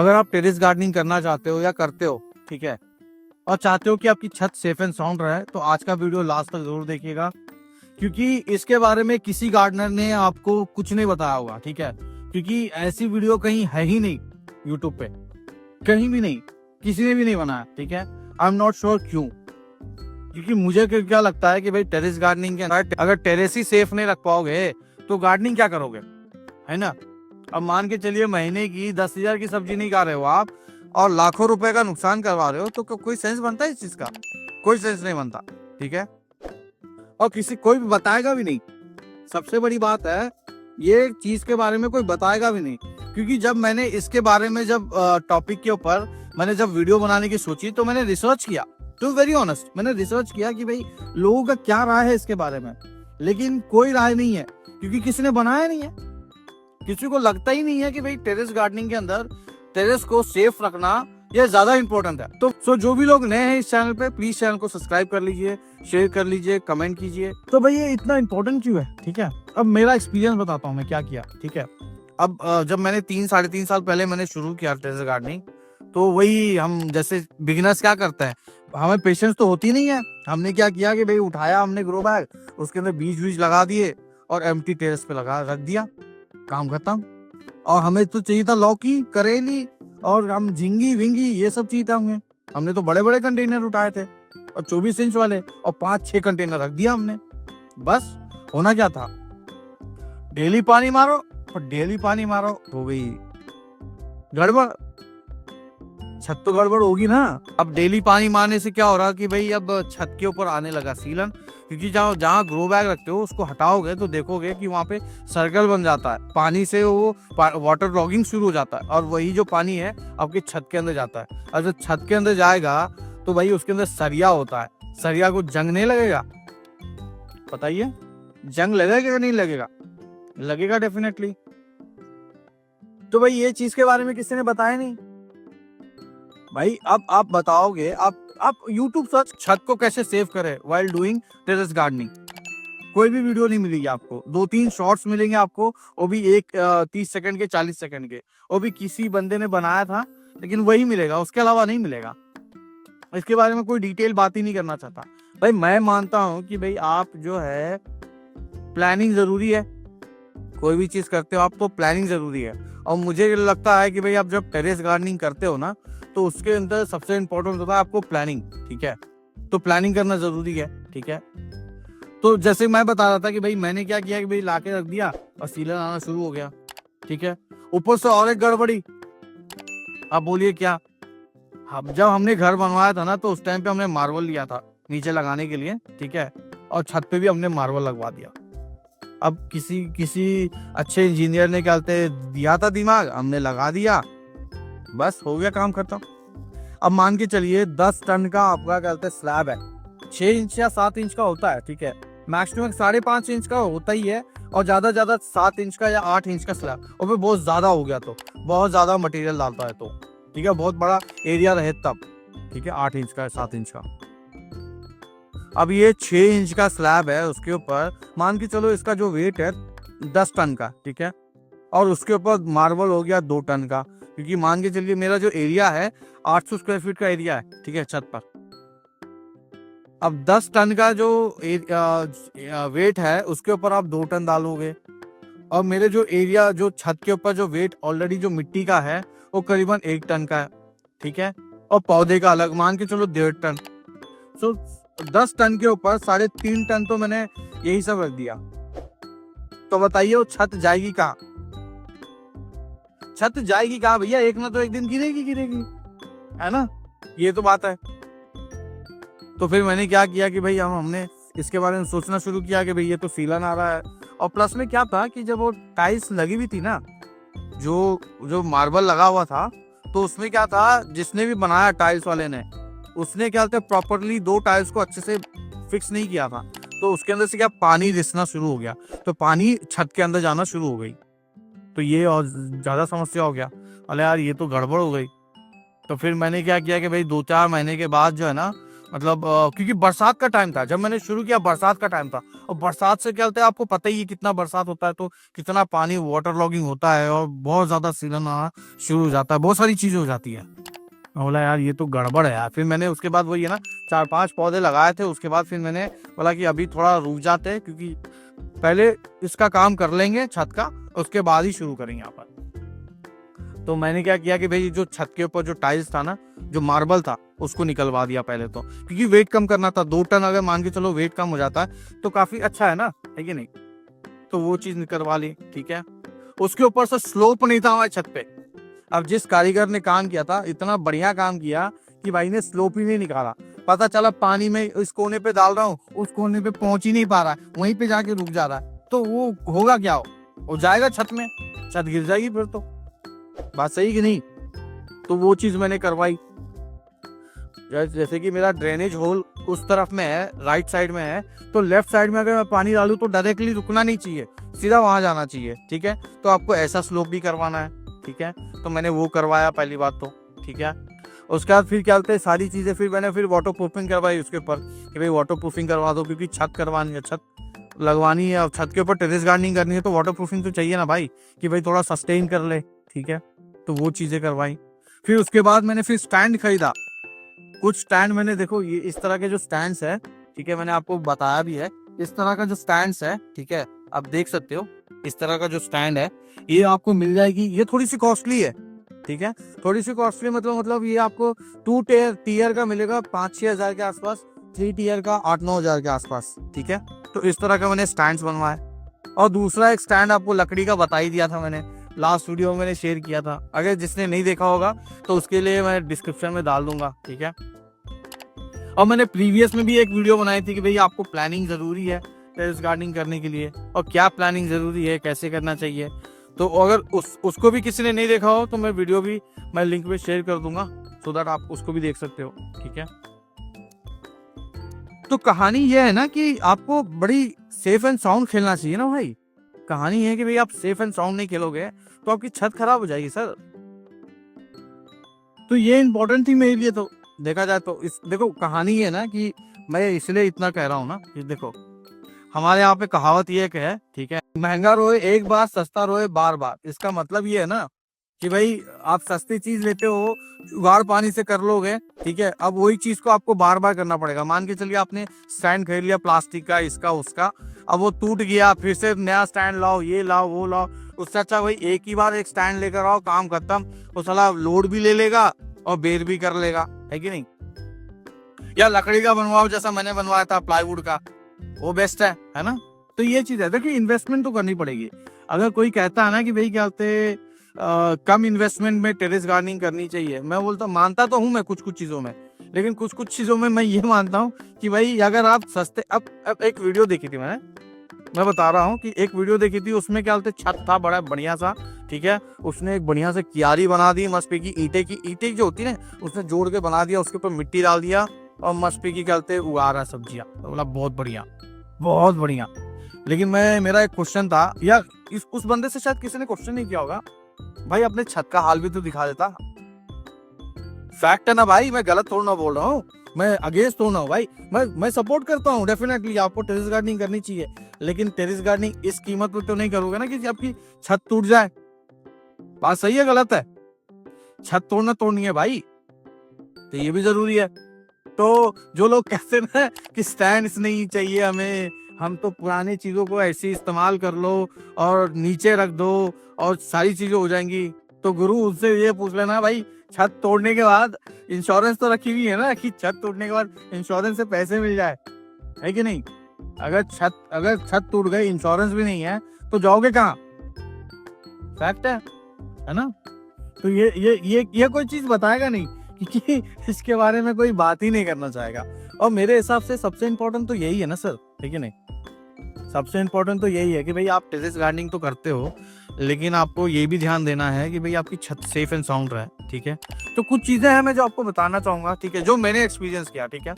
अगर आप terrace gardening करना चाहते हो या करते हो, ठीक है, और चाहते हो कि आपकी छत सेफ एंड साउंड रहे, तो आज का वीडियो लास्ट तक जरूर देखिएगा, क्योंकि इसके बारे में किसी गार्डनर ने आपको कुछ नहीं बताया होगा, ठीक है। क्योंकि ऐसी वीडियो कहीं है ही नहीं यूट्यूब पे, कहीं भी नहीं, किसी ने भी नहीं बनाया, ठीक है। आई एम नॉट श्योर क्यों, क्योंकि मुझे क्या लगता है कि भाई टेरेस गार्डनिंग के अंदर अगर टेरेस ही सेफ नहीं रख पाओगे तो गार्डनिंग क्या करोगे, है ना। अब मान के चलिए महीने की 10,000 की सब्जी नहीं खा रहे हो आप और लाखों रुपए का नुकसान करवा रहे हो, तो कोई सेंस बनता है इस चीज का? कोई सेंस नहीं बनता, ठीक है। और कोई भी बताएगा भी नहीं। सबसे बड़ी बात है, ये चीज के बारे में कोई बताएगा भी नहीं, क्योंकि जब मैंने इसके बारे में जब टॉपिक के ऊपर मैंने जब वीडियो बनाने की सोची, तो मैंने रिसर्च किया, टू वेरी ऑनेस्ट, मैंने रिसर्च किया कि भाई लोगों का क्या राय है इसके बारे में। लेकिन कोई राय नहीं है, क्योंकि किसी ने बनाया नहीं है। किसी को लगता ही नहीं है कि भाई टेरेस गार्डनिंग के अंदर टेरेस को सेफ रखना ये ज्यादा इंपॉर्टेंट है। तो जो भी लोग नए हैं इस चैनल पे, प्लीज चैनल को सब्सक्राइब कर लीजिए, शेयर कर लीजिए, कमेंट कीजिए। तो भाई ये इतना इंपॉर्टेंट क्यों है, ठीक है। अब मेरा एक्सपीरियंस बताता हूँ मैं क्या किया, ठीक है। अब जब मैंने 3-3.5 साल पहले मैंने शुरू किया टेरेस गार्डनिंग, तो वही हम जैसे बिगिनर्स क्या करते हैं, हमें पेशेंस तो होती नहीं है। हमने क्या किया कि भाई उठाया हमने ग्रो बैग, उसके अंदर बीज लगा दिए और एम्प्टी टेरेस पे लगा रख दिया, काम खत्म। और हमें तो चाहिए था लौकी, करेली और हम झिंगी विंगी, ये सब चाहिए था हमें। हमने तो बड़े बड़े कंटेनर उठाए थे और 24 इंच वाले, और 5-6 कंटेनर रख दिया हमने। बस होना क्या था, डेली पानी मारो, और डेली पानी मारो हो गई गड़बड़, छत तो गड़बड़ होगी ना। अब डेली पानी मारने से क्या हो रहा कि भाई अब छत के ऊपर आने लगा सीलन, क्योंकि जहाँ ग्रो बैग रखते हो उसको हटाओगे तो देखोगे कि वहाँ पे सर्कल बन जाता है, पानी से वो वाटर लॉगिंग शुरू हो जाता है, और वही जो पानी है आपके छत के अंदर जाता है। और जब छत के अंदर जाएगा तो भाई उसके अंदर सरिया होता है, सरिया को जंग नहीं लगेगा, बताइए जंग लगेगा या नहीं लगेगा? लगेगा डेफिनेटली। तो भाई ये चीज के बारे में किसी ने बताया नहीं। भाई अब आप बताओगे, आप YouTube सर्च छत को कैसे सेव करें व्हाइल डूइंग टेरेस गार्डनिंग, कोई भी वीडियो नहीं मिलेगी आपको। 2-3 शॉर्ट्स मिलेंगे आपको, वो भी 30 सेकंड के, 40 सेकंड के, वो भी किसी बंदे ने बनाया था, लेकिन वही मिलेगा, उसके अलावा नहीं मिलेगा। इसके बारे में कोई डिटेल बात ही नहीं करना चाहता। भाई मैं मानता हूँ कि भाई आप जो है प्लानिंग जरूरी है, कोई भी चीज करते हो आप तो प्लानिंग जरूरी है। और मुझे लगता है कि भाई आप जब टेरेस गार्डनिंग करते हो ना, तो उसके अंदर सबसे इंपॉर्टेंट होता है आपको प्लानिंग, ठीक है। तो प्लानिंग करना जरूरी है, ठीक है। तो जैसे मैं बता रहा था कि भाई मैंने क्या किया कि भाई लाके रख दिया और सीलन आना शुरू हो गया, ठीक है। ऊपर से और एक गड़बड़ी, आप बोलिए क्या। हम जब हमने घर बनवाया था ना, तो उस टाइम पे हमने मार्बल लिया था नीचे लगाने के लिए, ठीक है, और छत पे भी हमने मार्बल लगवा दिया। अब किसी अच्छे इंजीनियर ने क्या कहते दिया था दिमाग, हमने लगा दिया, बस हो गया काम खत्म। अब मान के चलिए 10 टन का आपका क्या कहते स्लैब है, 6 इंच या 7 इंच का होता है, ठीक है। मैक्सिमम 5.5 इंच का होता ही है, और ज्यादा 7 इंच का या 8 इंच का स्लैब, और फिर बहुत ज्यादा हो गया तो बहुत ज्यादा मटेरियल डालता है, तो ठीक है, बहुत बड़ा एरिया रहे तब, ठीक है, 8 इंच का 7 इंच का। अब ये 6 इंच का स्लैब है, उसके ऊपर मान के चलो इसका जो वेट है 10 टन का, ठीक है, और उसके ऊपर मार्बल हो गया 2 टन का, क्योंकि मान के चलिए मेरा जो एरिया है 800 स्क्वायर फीट का एरिया है, ठीक है, छत पर। अब 10 टन का जो वेट है उसके ऊपर आप 2 टन डालोगे, और मेरे जो एरिया जो छत के ऊपर जो वेट ऑलरेडी जो मिट्टी का है वो करीबन 1 टन का है, ठीक है, और पौधे का अलग मान के चलो 1.5 टन। सो 10 टन के ऊपर 3.5 टन तो मैंने यही सब रख दिया। तो बताइए वो छत जाएगी कहाँ? छत जाएगी कहाँ भैया? एक ना तो एक दिन गिरेगी, है ना, ये तो बात है। तो फिर मैंने क्या किया कि भाई हमने इसके बारे में सोचना शुरू किया कि भाई ये तो सीलन आ रहा है। और प्लस में क्या था कि जब वो टाइल्स लगी हुई थी ना, जो मार्बल लगा हुआ था, तो उसमें क्या था, जिसने भी बनाया टाइल्स वाले ने, उसने क्या कहते प्रॉपरली 2 टाइल्स को अच्छे से फिक्स नहीं किया था, तो उसके अंदर से क्या पानी रिसना शुरू हो गया, तो पानी छत के अंदर जाना शुरू हो गई, तो ये और ज्यादा समस्या हो गया। अरे यार ये तो गड़बड़ हो गई। तो फिर मैंने क्या किया कि भाई 2-4 महीने के बाद जो है ना, मतलब क्योंकि बरसात का टाइम था, जब मैंने शुरू किया बरसात का टाइम था, और बरसात से क्या होता है आपको पता ही है, कितना बरसात होता है तो कितना पानी वाटर लॉगिंग होता है और बहुत ज्यादा सीलन आना शुरू हो जाता है, बहुत सारी चीजें हो जाती है। मैं बोला यार ये तो गड़बड़ है यार। फिर मैंने उसके बाद वही है ना 4-5 पौधे लगाए थे, उसके बाद फिर मैंने बोला कि अभी थोड़ा रुक जाते हैं, क्योंकि पहले इसका काम कर लेंगे छत का, उसके बाद ही शुरू करेंगे यहाँ पर। तो मैंने क्या किया कि भाई जो छत के ऊपर जो टाइल्स था ना, जो मार्बल था, उसको निकलवा दिया पहले तो, क्योंकि वेट कम करना था। 2 टन अगर मान के चलो वेट कम हो जाता है तो काफी अच्छा है ना, है कि नहीं। तो वो चीज निकलवा ली, ठीक है। उसके ऊपर से स्लोप नहीं था हमारे छत पे। अब जिस कारीगर ने काम किया था, इतना बढ़िया काम किया कि भाई ने स्लोप ही नहीं निकाला। पता चला पानी में इस कोने पे डाल रहा हूँ, उस कोने पे पहुंच ही नहीं पा रहा है, वहीं पे जाके रुक जा रहा है, तो वो होगा क्या, हो जाएगा छत में, छत गिर जाएगी फिर तो। बात सही कि नहीं। तो वो चीज मैंने करवाई। जैसे कि मेरा ड्रेनेज होल उस तरफ में है, राइट साइड में है, तो लेफ्ट साइड में अगर मैं पानी डालूं तो डायरेक्टली रुकना नहीं चाहिए, सीधा वहां जाना चाहिए, ठीक है। तो आपको ऐसा स्लोप भी करवाना है, ठीक है। तो मैंने वो करवाया पहली बात तो, ठीक है। उसके बाद फिर क्या होता है सारी चीजें, फिर मैंने फिर वाटर प्रूफिंग करवाई उसके ऊपर कि भाई वाटर प्रूफिंग करवा दो, क्योंकि छत करवानी है, छत लगवानी है, और छत के ऊपर टेरेस गार्डनिंग करनी है, तो वाटर प्रूफिंग तो चाहिए ना भाई, कि भाई थोड़ा सस्टेन कर ले, ठीक है। तो वो चीजें करवाई। फिर उसके बाद मैंने फिर स्टैंड खरीदा। कुछ स्टैंड मैंने, देखो ये इस तरह के जो स्टैंड्स है, ठीक है, मैंने आपको बताया भी है, इस तरह का जो स्टैंड्स है, ठीक है, आप देख सकते हो इस तरह का जो स्टैंड है, ये आपको मिल जाएगी। ये थोड़ी सी कॉस्टली है, ठीक है, थोड़ी सी कॉस्टली, मतलब ये आपको 2 टीयर का मिलेगा 5-6 हजार के आसपास, 3 टीयर का 8-9 हजार के आसपास, ठीक है। तो इस तरह का मैंने स्टैंड बनवाया। और दूसरा एक स्टैंड आपको लकड़ी का बता ही दिया था मैंने, लास्ट वीडियो में मैंने शेयर किया था, अगर जिसने नहीं देखा होगा तो उसके लिए मैं डिस्क्रिप्शन में डाल दूंगा, ठीक है। और मैंने प्रीवियस में भी एक वीडियो बनाई थी कि भाई आपको प्लानिंग जरूरी है टेरेस गार्डनिंग करने के लिए, और क्या प्लानिंग जरूरी है, कैसे करना चाहिए। तो अगर उसको भी किसी ने नहीं देखा हो तो मैं वीडियो भी मैं लिंक में शेयर कर दूंगा, सो दैट आप उसको भी देख सकते हो, ठीक है। तो कहानी ये है ना कि आपको बड़ी सेफ एंड साउंड खेलना चाहिए ना भाई। कहानी है कि भाई आप सेफ एंड साउंड नहीं खेलोगे तो आपकी छत खराब हो जाएगी सर। तो ये इंपॉर्टेंट थी मेरे लिए। तो देखा जाए तो इस देखो कहानी है ना कि मैं इसलिए इतना कह रहा हूँ ना कि देखो हमारे यहाँ पे कहावत ये है, ठीक है, महंगा रोए एक बार, सस्ता रोए बार बार। इसका मतलब ये है ना कि भाई आप सस्ती चीज लेते हो, जुगाड़ पानी से कर लोगे, ठीक है। अब वही चीज को आपको बार बार करना पड़ेगा। मान के चलिए आपने स्टैंड खरीद लिया प्लास्टिक का, इसका उसका, अब वो टूट गया, फिर से नया स्टैंड लाओ, ये लाओ वो लाओ। उससे अच्छा भाई एक ही बार एक स्टैंड लेकर आओ, काम खत्म। वो साला लोड भी ले लेगा और बेर भी कर लेगा, है कि नहीं। या लकड़ी का बनवाओ जैसा मैंने बनवाया था प्लाईवुड का, वो बेस्ट है ना। तो ये चीज है, देखिए इन्वेस्टमेंट तो करनी पड़ेगी। अगर कोई कहता है ना कि भाई क्या होते कम इन्वेस्टमेंट में टेरेस गार्डनिंग करनी चाहिए, मैं बोलता मानता तो हूँ मैं कुछ कुछ चीजों में, लेकिन कुछ कुछ चीजों में मैं ये मानता हूँ कि भाई अगर आप सस्ते, अब एक वीडियो देखी थी मैं बता रहा हूँ कि एक वीडियो देखी थी, उसमें क्या बोलते छत था बड़ा बढ़िया सा, ठीक है। उसने एक बढ़िया से कियारी बना दी, मस्त की ईंटें जो होती है ना, उसने जोड़ के बना दिया, उसके ऊपर मिट्टी डाल दिया और मस्त की क्या बोलते उगा रहा सब्जियां। तो बोला बहुत बढ़िया, बहुत बढ़िया। लेकिन मेरा एक क्वेश्चन था, या उस बंदे से शायद किसी ने क्वेश्चन नहीं किया होगा, भाई अपने छत का हाल भी तो दिखा देता। फैक्ट है ना भाई, मैं गलत थोड़ा ना बोल रहा हूँ, मैं अगेंस्ट थोड़ा हूँ भाई, मैं सपोर्ट करता हूँ डेफिनेटली आपको टेरेस गार्डनिंग करनी चाहिए। लेकिन टेरेस गार्डनिंग इस कीमत पे तो नहीं करोगे ना कि आपकी छत टूट जाए। बात सही है गलत है, छत तोड़नी है भाई, तो ये भी जरूरी है। तो जो लोग कहते हैं ना कि स्टैंड्स नहीं चाहिए हमें, हम तो पुरानी चीजों को ऐसे इस्तेमाल कर लो और नीचे रख दो और सारी चीजें हो जाएंगी, तो गुरु उससे ये पूछ लेना भाई छत तोड़ने के बाद इंश्योरेंस तो रखी हुई है ना, कि छत तोड़ने के बाद इंश्योरेंस से पैसे मिल जाए, है कि नहीं। अगर छत टूट गई, इंश्योरेंस भी नहीं है, तो जाओगे कहाँ। फैक्ट है ना। तो ये कोई चीज बताएगा नहीं, क्योंकि इसके बारे में कोई बात ही नहीं करना चाहेगा। और मेरे हिसाब से सबसे इम्पोर्टेंट तो यही है ना सर, ठीक है नहीं, सबसे इम्पोर्टेंट तो यही है कि भाई आप टेरेस गार्डनिंग तो करते हो, लेकिन आपको ये भी ध्यान देना है कि भाई आपकी छत सेफ एंड साउंड रहे, ठीक है। तो कुछ चीजें हैं मैं जो आपको बताना चाहूंगा, ठीक है, जो मैंने एक्सपीरियंस किया, ठीक है।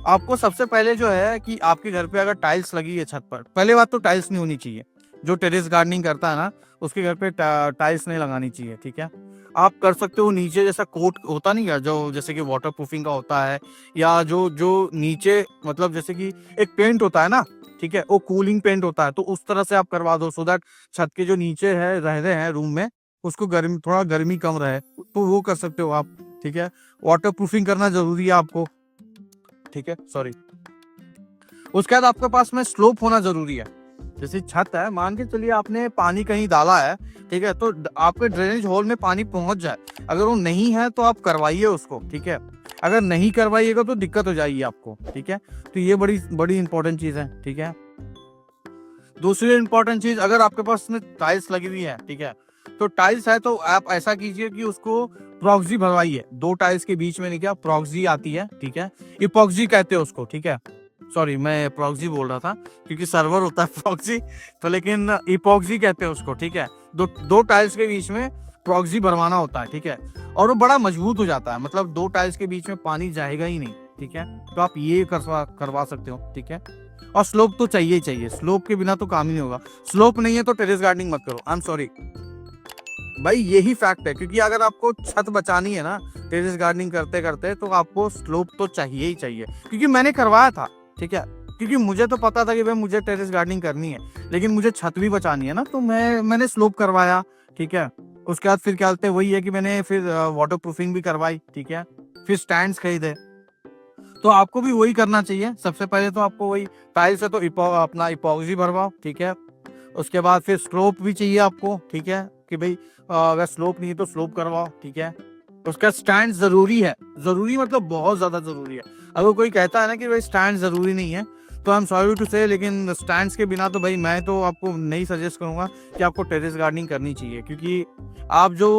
आपको सबसे पहले जो है कि आपके घर पे अगर टाइल्स लगी है छत पर, पहले बात तो टाइल्स नहीं होनी चाहिए। जो टेरेस गार्डनिंग करता है ना उसके घर पे टाइल्स नहीं लगानी चाहिए, ठीक है। आप कर सकते हो नीचे जैसा कोट होता नहीं है जो जैसे कि वाटर प्रूफिंग का होता है, या जो जो नीचे मतलब जैसे कि एक पेंट होता है ना, ठीक है, वो कूलिंग पेंट होता है, तो उस तरह से आप करवा दो, सो दैट छत के जो नीचे है रह रहे हैं रूम में उसको गर्मी, थोड़ा गर्मी कम रहे, तो वो कर सकते हो आप। ठीक है, वाटर प्रूफिंग करना जरूरी है आपको। ठीक है, सॉरी। उसके बाद आपके पास में स्लोप होना जरूरी है। जैसे छत है, मान के चलिए आपने पानी कहीं डाला है, ठीक है, तो आपके ड्रेनेज होल में पानी पहुंच जाए, अगर वो नहीं है तो आप करवाइए उसको। ठीक है, अगर नहीं करवाइएगा तो दिक्कत हो जाएगी आपको। ठीक है, तो ये बड़ी बड़ी इंपॉर्टेंट चीज है। ठीक है, दूसरी इंपॉर्टेंट चीज, अगर आपके पास में टाइल्स लगी हुई है, ठीक है, तो टाइल्स है तो आप ऐसा कीजिए कि उसको प्रॉक्सी भरवाइए। दो टाइल्स के बीच में नहीं, क्या प्रॉक्सी आती है, ठीक है, इपॉक्सी कहते हैं उसको। ठीक है, सॉरी मैं प्रॉक्सी बोल रहा था क्योंकि सर्वर होता है प्रॉक्सी, तो लेकिन इपॉक्सी कहते हैं उसको। ठीक है, दो दो टाइल्स के बीच में प्रॉक्सी भरवाना होता है। ठीक है, और वो बड़ा मजबूत हो जाता है, मतलब दो टाइल्स के बीच में पानी जाएगा ही नहीं। ठीक है, तो आप ये करवा सकते हो। ठीक है, और स्लोप तो चाहिए ही चाहिए, स्लोप के बिना तो काम ही नहीं होगा। स्लोप नहीं है तो टेरेस गार्डनिंग मत करो, आई एम सॉरी भाई, यही फैक्ट है। क्योंकि अगर आपको छत बचानी है ना टेरेस गार्डनिंग करते करते, तो आपको स्लोप तो चाहिए ही चाहिए। क्योंकि मैंने करवाया था, ठीक है, क्योंकि मुझे तो पता था कि भाई मुझे टेरेस गार्डनिंग करनी है, लेकिन मुझे छत भी बचानी है ना, तो मैंने स्लोप करवाया। ठीक है, उसके बाद फिर क्या बोलते हैं, वही है कि मैंने फिर वाटर प्रूफिंग भी करवाई। ठीक है, फिर स्टैंड्स खरीदे। तो आपको भी वही करना चाहिए। सबसे पहले तो आपको वही टाइल्स है तो अपना इपॉक्सी भरवाओ। ठीक है, उसके बाद फिर स्लोप भी चाहिए आपको। ठीक है, कि भाई अगर स्लोप नहीं है तो स्लोप करवाओ। ठीक है, उसका स्टैंड जरूरी है, जरूरी मतलब बहुत ज्यादा जरूरी है। अगर कोई कहता है ना कि भाई स्टैंड जरूरी नहीं है, तो आई एम सॉरी टू से, लेकिन स्टैंड्स के बिना तो भाई मैं तो आपको नहीं सजेस्ट करूंगा कि आपको टेरेस गार्डनिंग करनी चाहिए। क्योंकि आप जो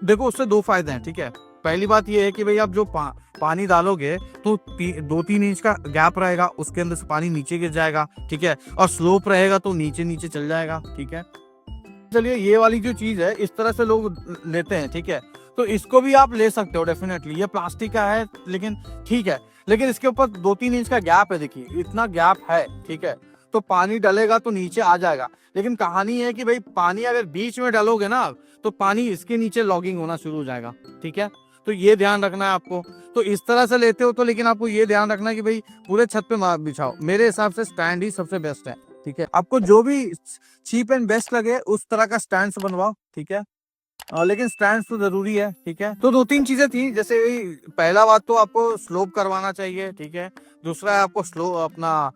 देखो, उससे दो फायदे हैं। ठीक है, पहली बात ये है कि भाई आप जो पानी डालोगे तो 2-3 इंच का गैप रहेगा, उसके अंदर से पानी नीचे गिर जाएगा। ठीक है, और स्लोप रहेगा तो नीचे नीचे चल जाएगा। ठीक है, चलिए ये वाली जो चीज है इस तरह से लोग लेते हैं। ठीक है, तो इसको भी आप ले सकते हो डेफिनेटली, ये प्लास्टिक का है लेकिन ठीक है, लेकिन इसके ऊपर 2-3 इंच का गैप है, देखिए इतना गैप है। ठीक है, तो पानी डलेगा तो नीचे आ जाएगा, लेकिन कहानी है कि भाई पानी अगर बीच में डालोगे ना तो पानी इसके नीचे लॉगिंग होना शुरू हो जाएगा। ठीक है, तो ये ध्यान रखना है आपको। तो इस तरह से लेते हो तो, लेकिन आपको ये ध्यान रखना है कि भाई पूरे छत पे मत बिछाओ। मेरे हिसाब से स्टैंड ही सबसे बेस्ट है। ठीक है, आपको जो भी चीप एंड बेस्ट लगे उस तरह का स्टैंड बनवाओ। ठीक है, लेकिन स्टैंड तो जरूरी है। ठीक है, तो 2-3 चीजें थी, जैसे पहला बात तो आपको स्लोप करवाना चाहिए। ठीक है, दूसरा है आपको स्लो अपना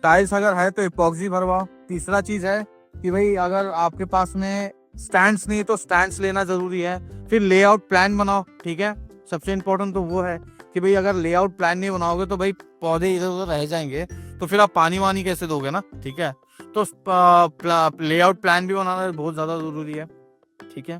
टाइल्स अगर है तो इपॉक्सी भरवाओ। तीसरा चीज है कि भाई अगर आपके पास में स्टैंड्स नहीं तो स्टैंड्स लेना जरूरी है। फिर लेआउट प्लान बनाओ। ठीक है, सबसे इम्पोर्टेंट तो वो है कि भाई अगर लेआउट प्लान नहीं बनाओगे तो भाई पौधे इधर उधर रह जाएंगे, तो फिर आप पानी वानी कैसे दोगे ना। ठीक है, तो लेआउट प्लान भी बनाना बहुत ज्यादा जरूरी है। ठीक है,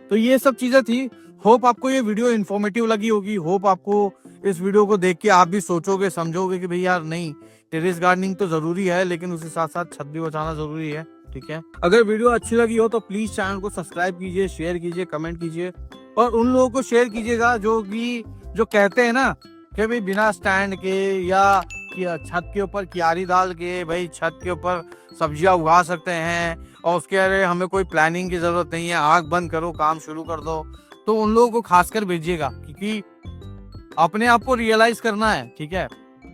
तो ये सब चीजें थी। होप आपको ये वीडियो इन्फॉर्मेटिव लगी होगी। होप आपको इस वीडियो को देख के आप भी सोचोगे समझोगे कि भाई यार नहीं, टेरेस गार्डनिंग तो जरूरी है, लेकिन उसके साथ साथ छत भी बचाना जरूरी है। ठीक है, अगर वीडियो अच्छी लगी हो तो प्लीज चैनल को सब्सक्राइब कीजिए, शेयर कीजिए, कमेंट कीजिए, और उन लोगों को शेयर कीजिएगा जो कहते हैं ना कि भाई बिना स्टैंड के या छत के ऊपर क्यारी डाल के भाई छत के ऊपर सब्जियां उगा सकते हैं, और उसके अरे हमें कोई प्लानिंग की जरूरत नहीं है, आग बंद करो काम शुरू कर दो। तो उन लोगों को खासकर भेजिएगा, क्योंकि अपने आप को रियलाइज करना है। ठीक है,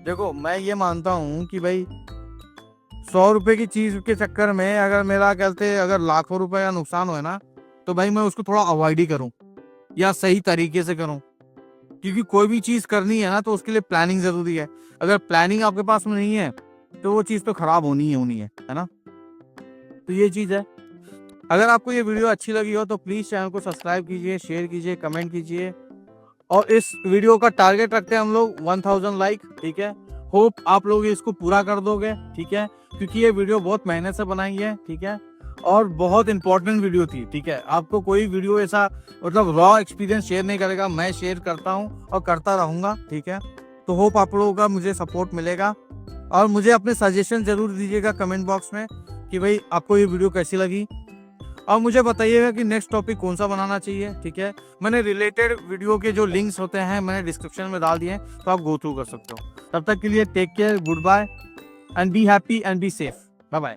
देखो मैं ये मानता हूँ कि भाई 100 रुपए की चीज के चक्कर में अगर मेरा कहते अगर लाखों रुपए का नुकसान हो ना, तो भाई मैं उसको थोड़ा अवॉइड ही करूँ या सही तरीके से करूँ। क्योंकि कोई भी चीज करनी है ना तो उसके लिए प्लानिंग जरूरी है। अगर प्लानिंग आपके पास में नहीं है तो वो चीज तो खराब होनी है ना। तो ये चीज है। अगर आपको ये वीडियो अच्छी लगी हो तो प्लीज चैनल को सब्सक्राइब कीजिए, शेयर कीजिए, कमेंट कीजिए, और इस वीडियो का टारगेट रखते हैं हम लोग 1000 लाइक। ठीक है, होप आप लोग इसको पूरा कर दोगे। ठीक है, क्योंकि ये वीडियो बहुत मेहनत से बनाई है। ठीक है, और बहुत इंपॉर्टेंट वीडियो थी। ठीक है, आपको कोई वीडियो ऐसा मतलब रॉ एक्सपीरियंस शेयर नहीं करेगा, मैं शेयर करता हूँ और करता रहूंगा। ठीक है, तो होप आप लोगों का मुझे सपोर्ट मिलेगा, और मुझे अपने सजेशन जरूर दीजिएगा कमेंट बॉक्स में कि भाई आपको ये वीडियो कैसी लगी, और मुझे बताइएगा कि नेक्स्ट टॉपिक कौन सा बनाना चाहिए। ठीक है, मैंने रिलेटेड वीडियो के जो लिंक्स होते हैं मैंने डिस्क्रिप्शन में डाल दिए हैं, तो आप गो थ्रू कर सकते हो। तब तक के लिए take care, goodbye, and be happy and be safe. Bye bye.